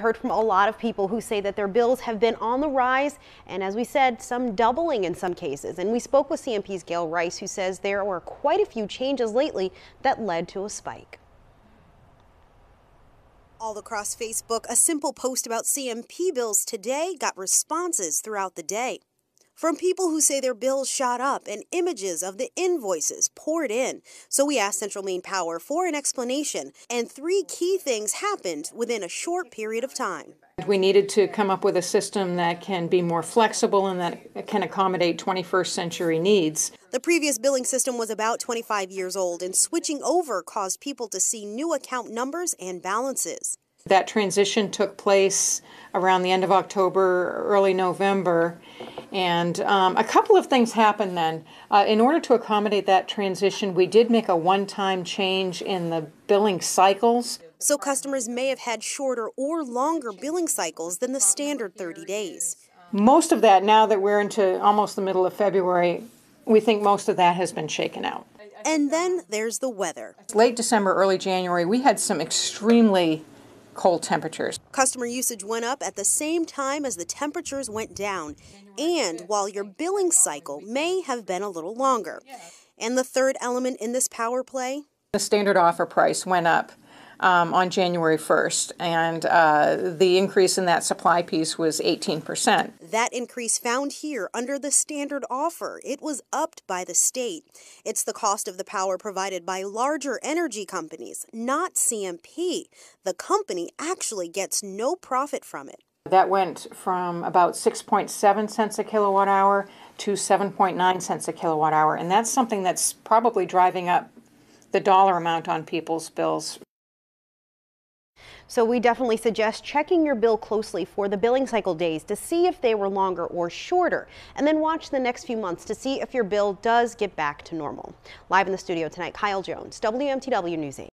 We heard from a lot of people who say that their bills have been on the rise, and as we said, some doubling in some cases. And we spoke with CMP's Gail Rice, who says there were quite a few changes lately that led to a spike. All across Facebook, a simple post about CMP bills today got responses throughout the day. From people who say their bills shot up and images of the invoices poured in. So we asked Central Maine Power for an explanation, and 3 key things happened within a short period of time. We needed to come up with a system that can be more flexible and that can accommodate 21st century needs. The previous billing system was about 25 years old, and switching over caused people to see new account numbers and balances. That transition took place around the end of October, early November, and a couple of things happened then. In order to accommodate that transition, we did make a one-time change in the billing cycles. So customers may have had shorter or longer billing cycles than the standard 30 days. Most of that, now that we're into almost the middle of February, we think most of that has been shaken out. And then there's the weather. Late December, early January, we had some extremely cold temperatures. Customer usage went up at the same time as the temperatures went down, and while your billing cycle may have been a little longer. And the third element in this power play? The standard offer price went up on January 1st, and the increase in that supply piece was 18%. That increase found here under the standard offer. It was upped by the state. It's the cost of the power provided by larger energy companies, not CMP. The company actually gets no profit from it. That went from about 6.7 cents a kilowatt hour to 7.9 cents a kilowatt hour, and that's something that's probably driving up the dollar amount on people's bills. So we definitely suggest checking your bill closely for the billing cycle days to see if they were longer or shorter, and then watch the next few months to see if your bill does get back to normal. Live in the studio tonight, Kyle Jones, WMTW News 8.